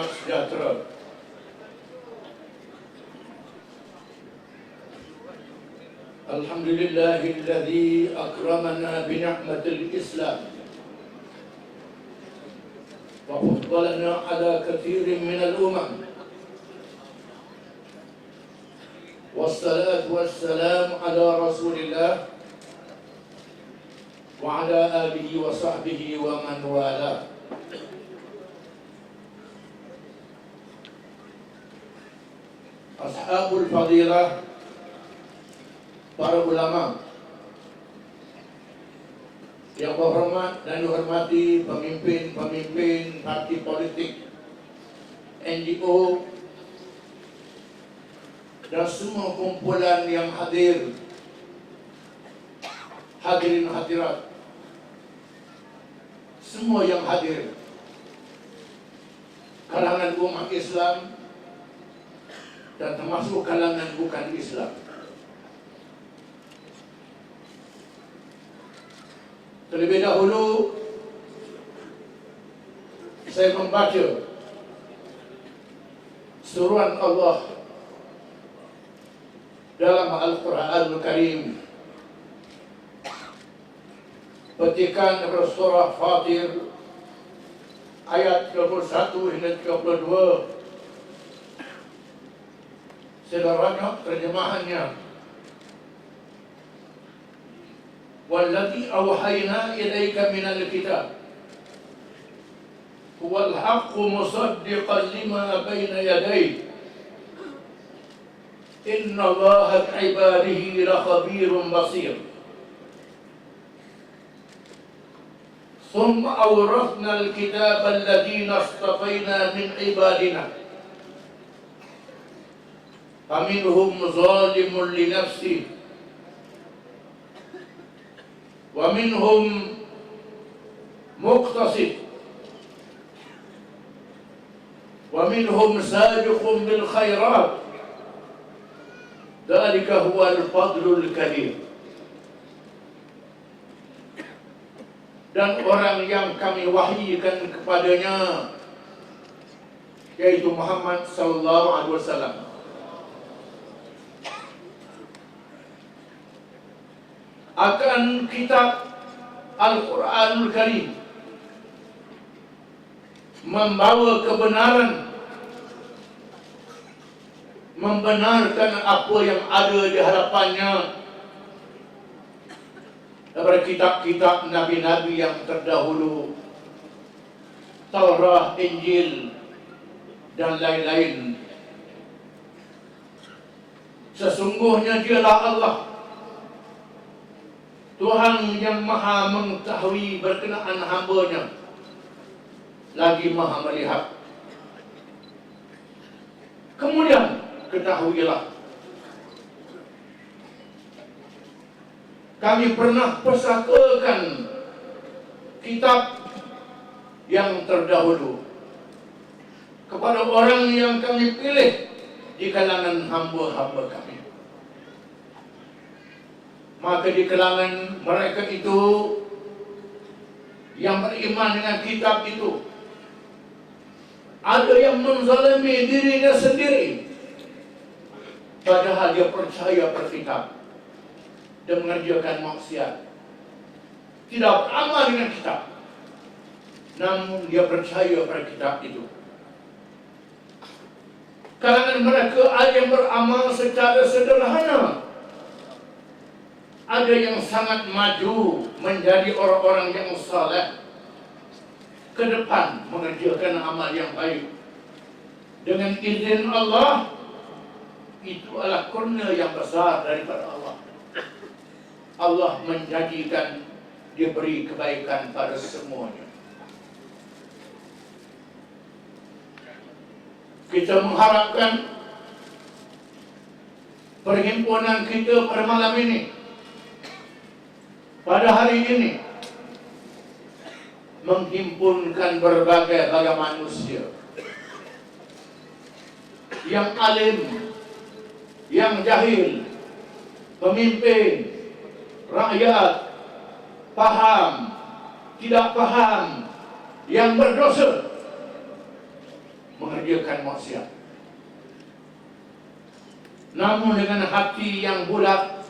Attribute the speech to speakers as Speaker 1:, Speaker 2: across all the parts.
Speaker 1: damai sejahtera. Alhamdulillahilladzi akramana bi ni'matil Islam wa faddalana ala katsirin minal umam. Wassalatu wassalamu ala Rasulillah wa ala alihi wa sahbihi wa man wala. Ashabul fadilah, para ulama yang berhormat dan dihormati, pemimpin-pemimpin parti politik, NGO, dan semua kumpulan yang hadir, hadirin hadirat, semua yang hadir, kalangan umat Islam dan termasuk kalangan bukan Islam. Terlebih dahulu saya membaca suruhan Allah dalam Al-Quranul Karim, petikan surah Fatir ayat 31 hingga 32. Sederhana terjemahannya, "Wallati awhayna ilaika minal kitab huwal haqqu musaddiqan lima baina yadayhi inna Allaha bi'ibadihi lakhabirun basir. Thumma awrathna al-kitaba alladhina istafayna min ibadina faminhum zalimun li nafsihi wa minhum muqtasid wa minhum sabiqun bil khairat dzalika huwal fadlul kabir." Dan orang yang kami wahyukan kepadanya, yaitu Muhammad sallallahu alaihi wasallam, akan kitab Al-Quranul Karim, membawa kebenaran, membenarkan apa yang ada di hadapannya daripada kitab-kitab Nabi-Nabi yang terdahulu, Taurat, Injil, dan lain-lain. Sesungguhnya dialah Allah, Tuhan yang maha mengetahui berkenaan hamba-Nya, lagi maha melihat. Kemudian ketahuilah, kami pernah persakakan kitab yang terdahulu kepada orang yang kami pilih di kalangan hamba-hamba kami. Maka di kalangan mereka itu yang beriman dengan kitab itu, ada yang menzalimi dirinya sendiri, padahal dia percaya pada kitab dan mengerjakan maksiat, tidak beramal dengan kitab, namun dia percaya pada kitab itu. Kalangan mereka ada yang beramal secara sederhana, ada yang sangat maju menjadi orang-orang yang saleh, ke depan mengerjakan amal yang baik. Dengan izin Allah, itu adalah kurnia yang besar daripada Allah. Allah menjadikan diberi kebaikan pada semuanya. Kita mengharapkan perhimpunan kita pada malam ini, pada hari ini, menghimpunkan berbagai manusia yang alim, yang jahil, pemimpin, rakyat, paham, tidak paham, yang berdosa, mengerjakan maksiat. Namun dengan hati yang bulat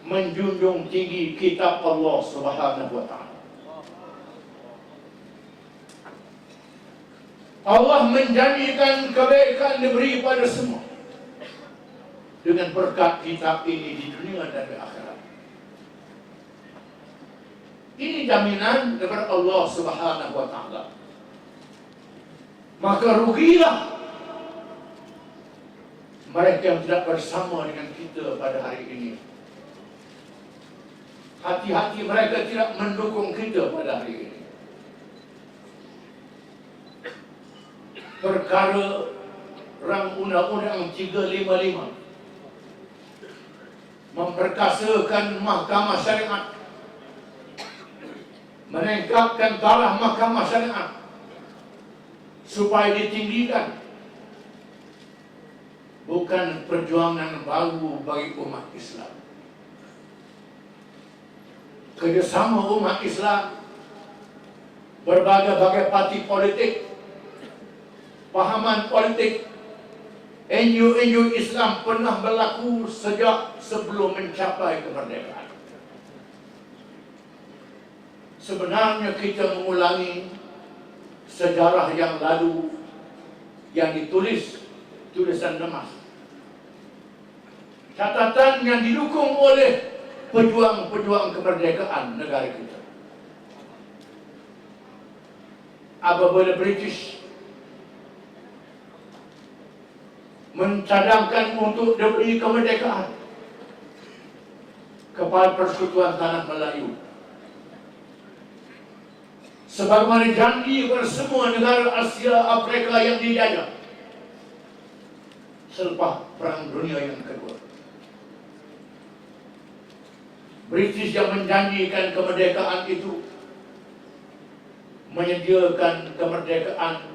Speaker 1: menjunjung tinggi kitab Allah Subhanahu wa taala. Allah menjanjikan kebaikan diberi pada semua dengan berkat kitab ini di dunia dan di akhirat. Ini jaminan daripada Allah Subhanahu wa taala. Maka rugilah mereka yang tidak bersama dengan kita pada hari ini. Hati-hati mereka tidak mendukung kita pada hari ini. Perkara Rang Undang-Undang 355 memperkasakan mahkamah syariat, meningkatkan taraf mahkamah syariat supaya ditinggikan, bukan perjuangan baru bagi umat Islam. Kerjasama umat Islam, berbagai-bagai parti politik, pahaman politik, NGO Islam pernah berlaku sejak sebelum mencapai kemerdekaan. Sebenarnya kita mengulangi sejarah yang lalu yang ditulis tulisan emas. Catatan yang didukung oleh pejuang-pejuang kemerdekaan negara kita. Apabila British mencadangkan untuk diberi kemerdekaan kepada Persekutuan Tanah Melayu, sebagaimana janji kepada semua negara Asia Afrika yang dijajah selepas Perang Dunia yang Kedua. British yang menjanjikan kemerdekaan itu menyediakan kemerdekaan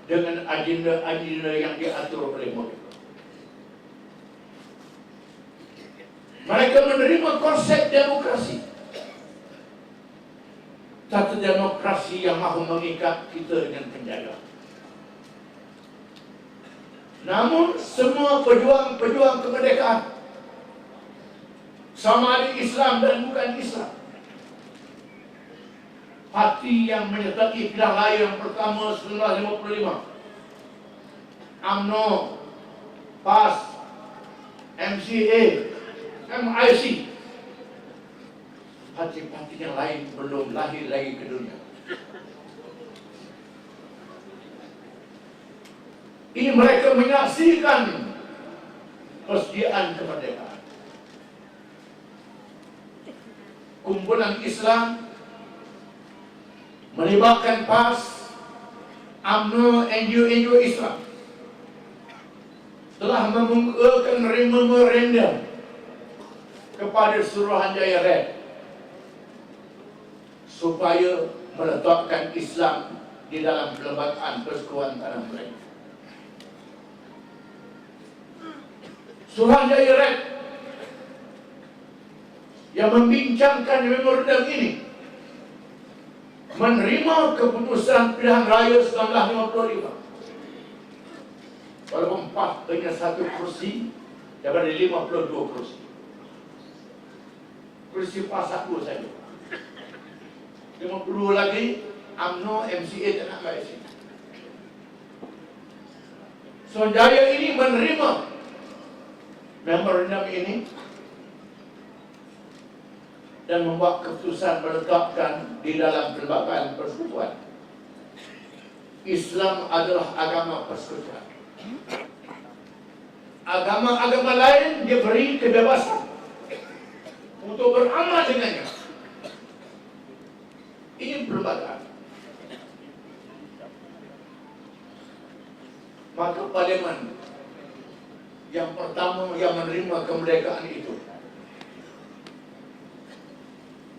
Speaker 1: dengan agenda-agenda yang diatur oleh mereka. Mereka menerima konsep demokrasi, satu demokrasi yang mahu mengikat kita dengan penjara. Namun semua pejuang-pejuang kemerdekaan, sama ada Islam dan bukan Islam, parti yang menyertai pilihan raya yang pertama 1955, UMNO, PAS, MCA, MIC, parti-parti yang lain belum lahir lagi ke dunia. Ini mereka menyaksikan persediaan kemerdekaan. Kumpulan Islam melibatkan PAS, UMNO, NGO Islam telah membukakan memorandum kepada Suruhanjaya Red supaya meletakkan Islam di dalam perlembagaan Persekutuan Tanah Melayu. Suruhanjaya Red yang membincangkan memorandum ini menerima keputusan pilihan raya 1955. Walaupun PAS hanya 1 kursi daripada 52 kursi. Kursi PAS 1 saja. 50 lagi UMNO, MCA dan MIC. Suruhanjaya ini menerima memorandum ini dan membuat keputusan meletakkan di dalam perlembagaan persekutuan. Islam adalah agama persekutuan. Agama-agama lain diberi kebebasan untuk beramal dengannya. Ini perlembagaan. Maka parlimen yang pertama yang menerima kemerdekaan itu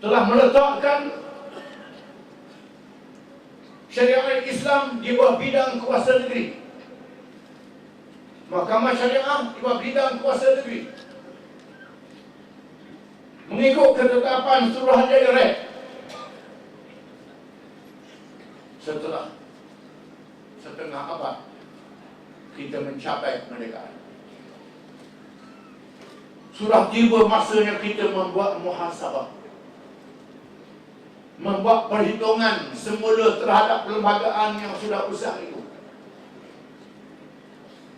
Speaker 1: telah meletakkan syariat Islam di bawah bidang kuasa negeri, Mahkamah Syariah di bawah bidang kuasa negeri, mengikut ketetapan Suruhanjaya Red. Setelah setengah abad kita mencapai kemerdekaan. Sudah tiba masanya kita membuat muhasabah, membuat perhitungan semula terhadap perlembagaan yang sudah usang itu.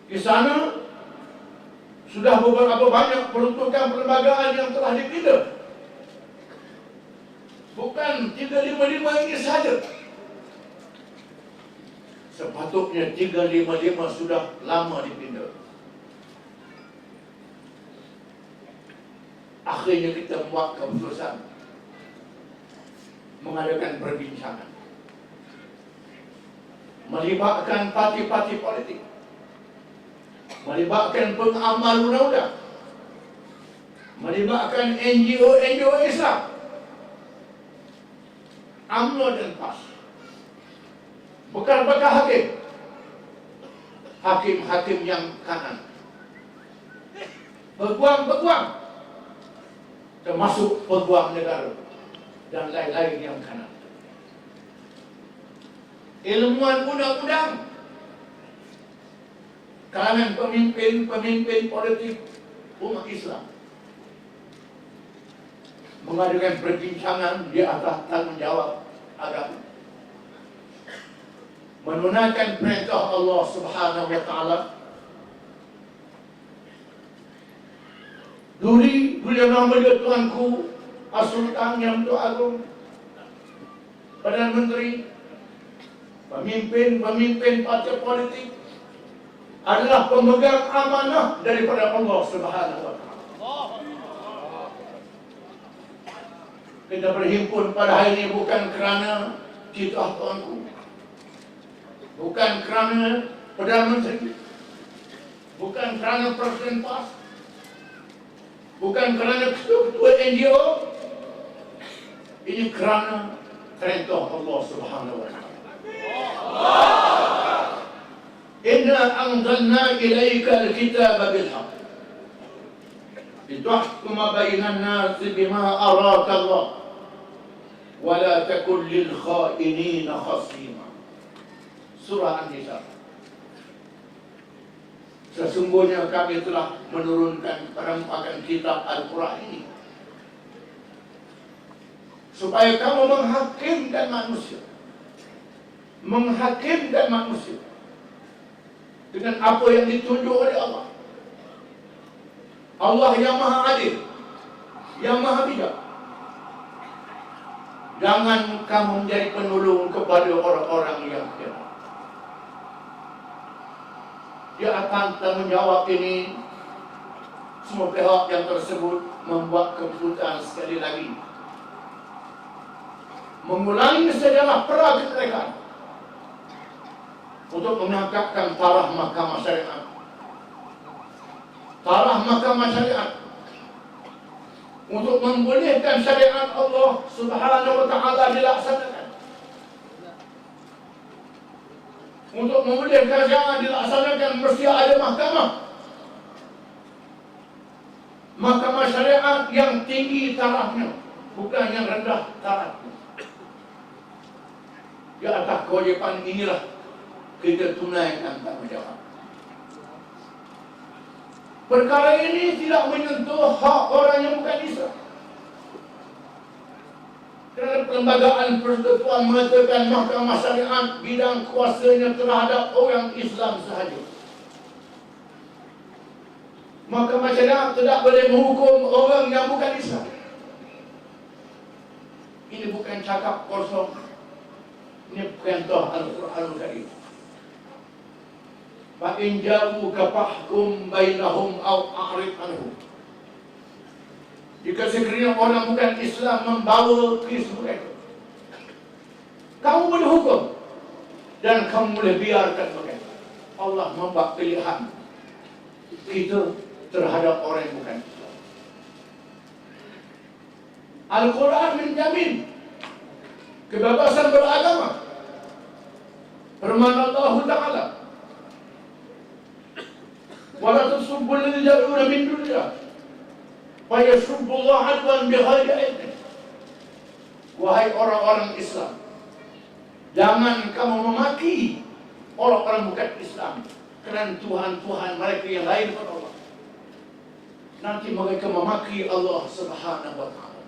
Speaker 1: Di sana sudah beberapa banyak peruntukan perlembagaan yang telah dipindah. Bukan 355 ini sahaja. Sepatutnya 355 sudah lama dipindah. Akhirnya kita buat keputusan mengadakan perbincangan, melibatkan parti-parti politik, melibatkan pengamal undang-undang, melibatkan NGO Islam, UMNO dan PAS, bekal-bekal hakim yang kanan, peguam, termasuk peguam negara dan lain-lain yang kanan, ilmuwan undang-undang, kalangan pemimpin politik umat Islam, mengadakan perbincangan di atas tanggungjawab agama, menunaikan perintah Allah Subhanahu wa Ta'ala. Duri Yang Maha Mulia Tuanku As-Sultan Yang Agung, Perdana Menteri, pemimpin partai politik adalah pemegang amanah daripada Allah Subhanahu wa Ta'ala. Kita berhimpun pada hari ini bukan kerana titah tuanku, bukan kerana Perdana Menteri, bukan kerana Presiden PAS, bukan kerana ketua NGO. Ini kerana perintah Allah Subhanahu wa Ta'ala. Inna anzalna ilaika al-kitaba bil-haq litahkuma bainan nasi bima araka Allah wa la takun lil khainina khasima. Surah An-Nisa. Sesungguhnya kami telah menurunkan perempatan kitab Al-Quran ini supaya kamu menghakimkan manusia dengan apa yang ditunjuk oleh Allah. Allah yang Maha Adil, yang Maha Bijak. Jangan kamu menjadi penolong kepada orang-orang yang kafir. Di atas tanggungjawab ini, semua pihak yang tersebut membuat keputusan sekali lagi mengulangi sejarah pra-kemerdekaan untuk mengangkatkan taraf Mahkamah Syariat, untuk membolehkan syariat Allah Subhanahu wa Ta'ala dilaksanakan, untuk membolehkan syariat dilaksanakan mesti ada mahkamah syariat yang tinggi tarafnya, bukan yang rendah tarafnya. Di atas kewajipan inilah kita tunaikan tanggungjawab. Perkara ini tidak menyentuh hak orang yang bukan Islam. Kerana Perlembagaan Persekutuan mengatakan Mahkamah Syariat bidang kuasanya terhadap orang Islam sahaja. Mahkamah Syariat tidak boleh menghukum orang yang bukan Islam. Ini bukan cakap kosong. Ini perintah Al-Quranul Karim. Fa in ja'uka fahkum bainahum aw a'rid anhum. Jika sekiranya orang bukan Islam membawa kes mereka, kamu boleh hukum dan kamu boleh biarkan mereka. Allah membuat pilihan kita terhadap orang yang bukan Islam. Al-Quran menjamin kebebasan beragama. Firman Allah Ta'ala, wala tasubbu alladhina yad'una min dunillah fa yasubbu Allah 'adwan bighairi ilmin. Wahai orang-orang Islam, jangan kamu memaki orang-orang bukan Islam kerana Tuhan-Tuhan mereka yang lain daripada Allah. Nanti mereka memaki Allah Subhanahu wa ta'ala.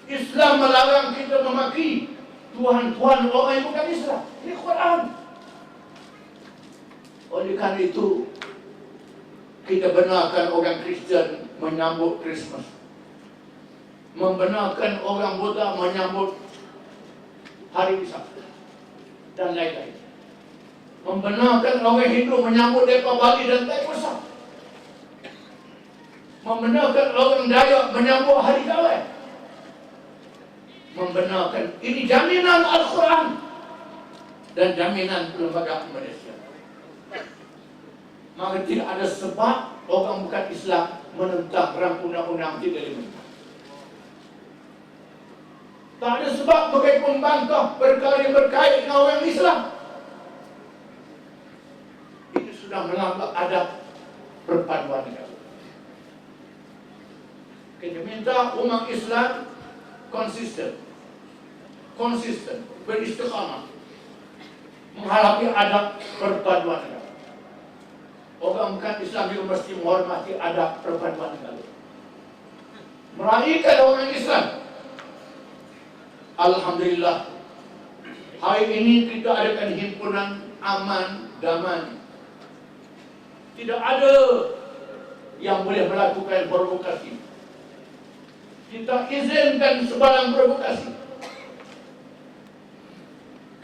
Speaker 1: Islam melarang kita memaki Tuhan-Tuhan orang yang bukan Islam. Ini Quran. Oleh kerana itu, kita benarkan orang Kristian menyambut Christmas, membenarkan orang Buddha menyambut Hari Ishak dan lain-lain, membenarkan orang Hindu menyambut Depa Bali dan Taipusa, membenarkan orang Dayak menyambut Hari Gawai, membenarkan. Ini jaminan Al-Quran dan jaminan Perlembagaan Malaysia. Maka tidak ada sebab orang bukan Islam menentang perang Undang-Undang 35. Tak ada sebab mereka membantah perkara yang berkait dengan orang Islam. Ini sudah melanggar adab perpaduan negara. Kita minta umat Islam konsisten, beristiqamah menghadapi adab perpaduan negara. Orang bukan Islam juga mesti menghormati adab perpaduan negara. Meraihkan orang Islam. Alhamdulillah, hari ini kita adakan himpunan aman damai. Tidak ada yang boleh melakukan provokasi. Kita izinkan sebarang provokasi.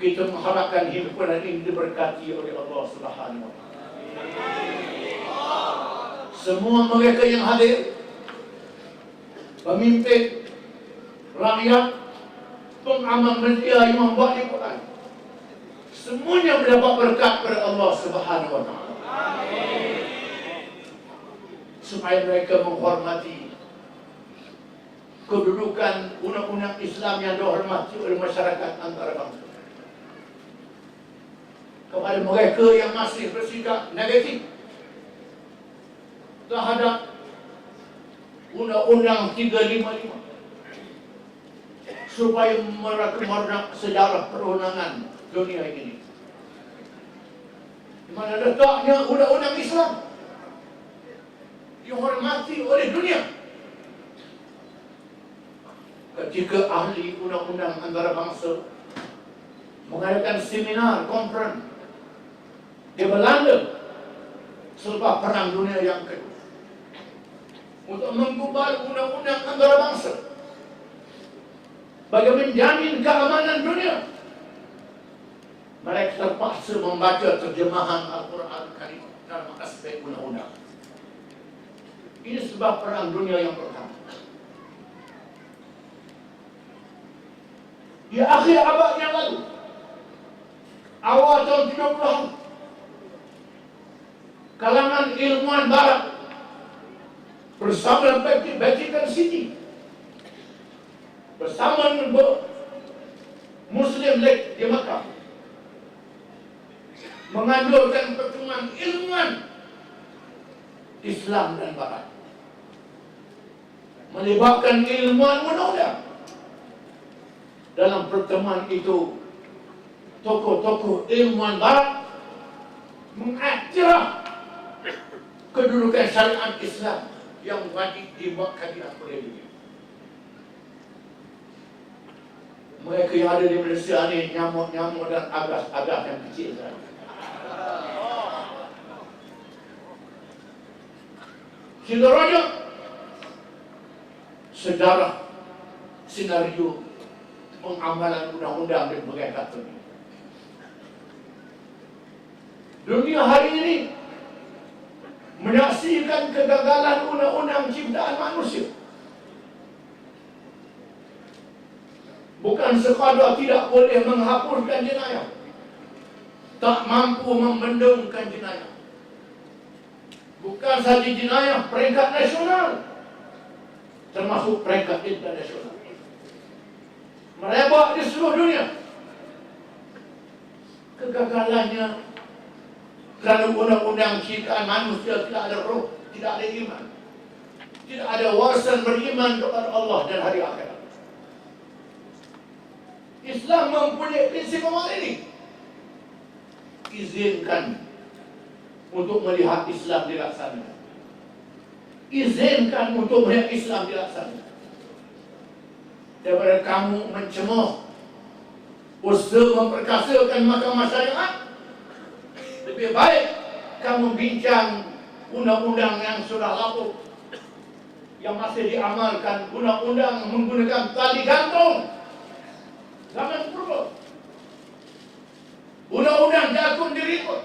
Speaker 1: Kita mengharapkan himpunan ini diberkati oleh Allah Subhanahu wa ta'ala. Semua mereka yang hadir, pemimpin, rakyat, pengamal media yang membuat Al-Quran, semuanya mendapat berkat dari Allah Subhanahu wa ta'ala. Supaya mereka menghormati kedudukan undang-undang Islam yang dihormati oleh masyarakat antarabangsa. Kepada mereka yang masih bersikap negatif terhadap Undang-Undang 355 supaya mereka meredak sejarah perundangan dunia ini, di mana letaknya undang-undang Islam dihormati oleh dunia. Ketika ahli undang-undang antarabangsa mengadakan seminar konferensi di Belanda selepas Perang Dunia yang kedua untuk menggubal undang-undang antarabangsa bagi menjamin keamanan dunia, mereka terpaksa membaca terjemahan Al-Quran Karim dalam aspek undang-undang. Ini sebab Perang Dunia yang pertama. Di akhir abad yang lalu, awal tahun 30-an, kalangan ilmuwan barat bersama Vatican City, bersama Muslim League di Makkah, menganjurkan pertemuan ilmuwan Islam dan Barat, melibatkan ilmuwan undang-undang. Dalam pertemuan itu, tokoh-tokoh ilmuwan Barat mengiktiraf kedudukan syariat Islam yang wajib dimuakkadkan oleh dunia. Mereka yang ada di Malaysia ini nyamuk-nyamuk dan agas-agas yang kecil saja. Kita rujuk sejarah senario pengamalan undang-undang dan berkaitan ini. Dunia hari ini menyaksikan kegagalan undang-undang ciptaan manusia. Bukan sekadar tidak boleh menghapuskan jenayah, tak mampu membendungkan jenayah. Bukan sahaja jenayah peringkat nasional, termasuk peringkat internasional, merebak di seluruh dunia. Kegagalannya kerana undang-undang ciptaan manusia tidak ada roh, tidak ada iman, tidak ada warisan beriman kepada Allah dan hari akhirat. Islam mempunyai prinsip awal ini. izinkan untuk melihat Islam dilaksanakan. Izinkan untuk melihat Islam dilaksanakan. Daripada kamu mencemooh, usaha memperkasakan mahkamah syariat, lebih baik kamu bincang undang-undang yang sudah lapuk, yang masih diamalkan, undang-undang menggunakan tali gantung zaman purba, undang-undang jakun dirikut,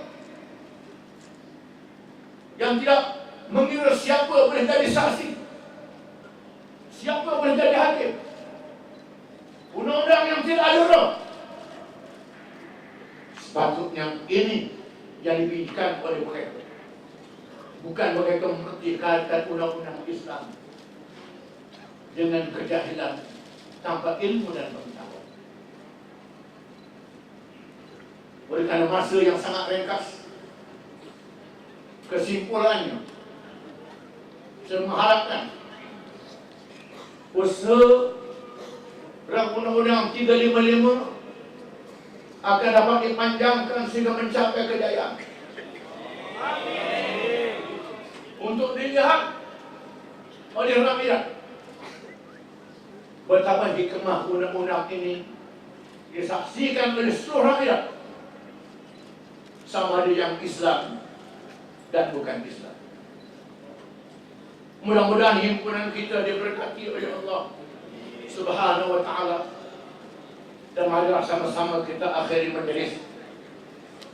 Speaker 1: yang tidak mengira siapa boleh jadi saksi, siapa boleh jadi hakim, undang-undang yang tidak ada. Sepatutnya ini yang dibincangkan oleh mereka, bukan mereka mempertikaikan undang-undang Islam dengan kejahilan tanpa ilmu dan pengetahuan. Oleh karena masa yang sangat ringkas, kesimpulannya saya mengharapkan usaha Undang-Undang 355 akan dapat dipanjangkan sehingga mencapai kejayaan. Untuk dilihat oleh rakyat betapa hikmah undang-undang ini disaksikan oleh seluruh rakyat, sama ada yang Islam dan bukan Islam. Mudah-mudahan himpunan kita diberkati oleh Allah Subhanahu wa ta'ala. Dan marilah sama-sama kita akhiri majlis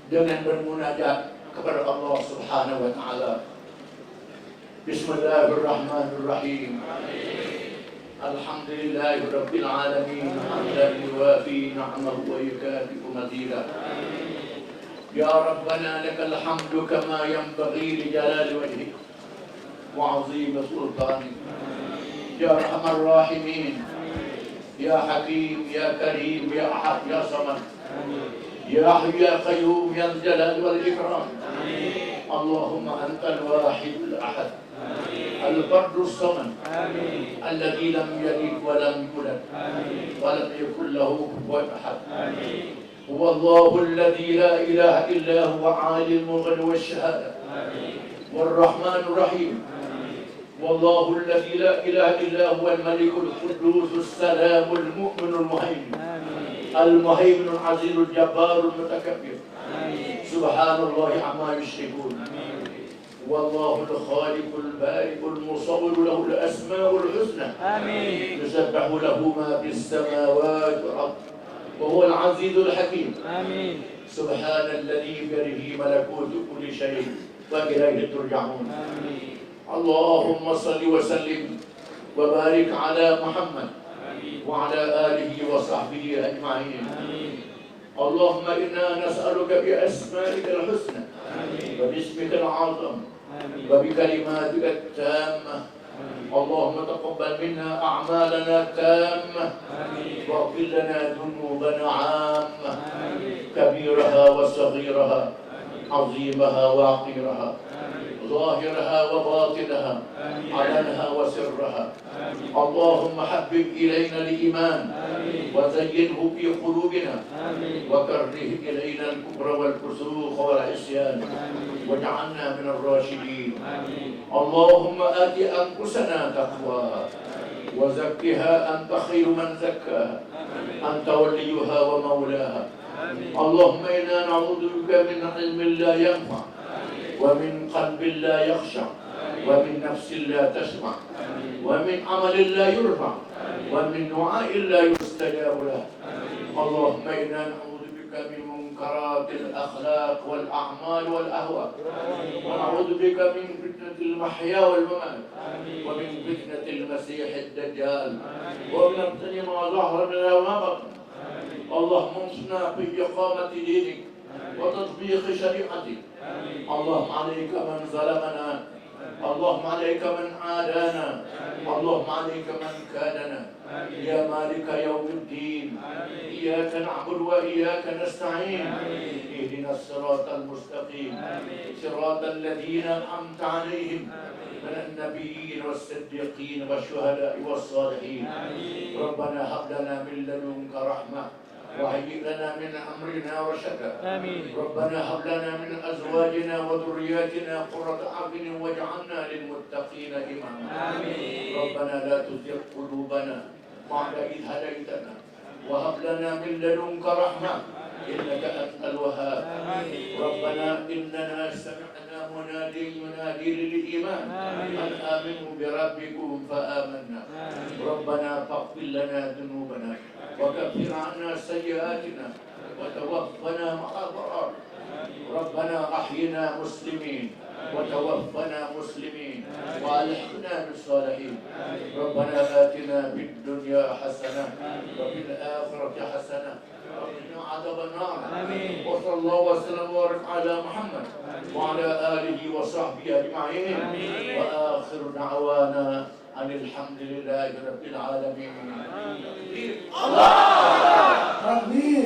Speaker 1: dengan bermunajat kepada Allah Subhanahu wa ta'ala. Bismillahirrahmanirrahim. Alhamdulillahi rabbil alamin, hamdan yuwafi ni'amahu wa yukafi'u mazida. Ya Rabbana lakal hamdu kama yanbaghi li jalali wajhik wa 'azimi sultanik. Ya Arhamar Rahimin, Ya Hakim, Ya Karim, Ya Ahad, Ya Samad, Ya Hayyu Ya Qayyum, Ya Jalal wal Ikram. Allahumma antal wahidul ahad, al-fardus samad, alladhi lam yalid wa lam yulad wa lam yakul lahu kufuwan ahad. Huwa Allahu alladhi la ilaha illa huwa alimul ghaibi wash-shahada, war-rahmanur rahim. والله الذي لا إله إلا هو الملك القدوس السلام المؤمن المهيمن المهيمن العزيز الجبار المتكبر سبحان الله عما يشركون. والله الخالق البارئ المصور له الأسماء الحسنى يسبح له ما في السماوات والأرض وهو العزيز الحكيم. سبحان الذي بيده ملكوت كل شيء وإليه ترجعون. اللهم صل وسلم وبارك على محمد وعلى آله وصحبه أجمعين. اللهم إنا نسألك بأسمائك الحسنى وباسمك العظيم وبكلماتك التامة. اللهم تقبل منا أعمالنا تامة واغفر لنا ذنوبنا عامة، كبيرها وصغيرها، عظيمها وعقيرها، ظاهرها وباطنها، علنها وسرها. اللهم حبب إلينا الإيمان وزينه في قلوبنا وكره إلينا الكفر والفسوق والعصيان واجعلنا من الراشدين. اللهم آت أنفسنا تقواها وزكها أنت خير من زكاها، أنت وليها ومولاها. اللهم إنا نعوذ بك من علم لا ينفع ومن قلب لا يخشع ومن نفس لا تشبع ومن عمل لا يرفع ومن دعاء لا يستجاب له. اللهم إنا نعوذ بك من منكرات الأخلاق والأعمال والأهواء، ونعوذ بك من فتنة المحيا والممات ومن فتنة المسيح الدجال ومن فتنة ما ظهر منها وما بطن. اللهم انصرنا في إقامة دينك وتطبيق شريعتك. اللهم عليك من ظلمنا، اللهم عليك من عادانا، اللهم عليك من كادنا. يا مالك يوم الدين، إياك نعبد وإياك نستعين. اهدنا الصراط المستقيم، صراط الذين أنعمت عليهم من النبيين والصديقين والشهداء والصالحين. ربنا هب لنا من لدنك رحمة وهيئ لنا من أمرنا رشدا.
Speaker 2: آمين.
Speaker 1: ربنا هب لنا من أزواجنا وذرياتنا قرة أعين واجعلنا للمتقين إماما.
Speaker 2: آمين.
Speaker 1: ربنا لا تزغ قلوبنا بعد إذ هديتنا وهب لنا من لدنك رحمة إنك أنت الوهاب. ربنا إننا سمعنا منادي ينادي للإيمان أن آمنوا بربكم فآمنا. ربنا فاغفر لنا ذنوبنا وكفر عنا سيئاتنا وتوفنا مع الأبرار. ربنا أحينا مسلمين وتوفنا مسلمين وألحقنا بالصالحين. ربنا آتنا في الدنيا حسنة وفي الآخرة حسنة وقنا عذاب النار. وصلى الله وسلم وبارك على محمد وعلى آله وصحبه أجمعين. وآخر دعوانا أن الحمد لله رب العالمين. الله أكبر.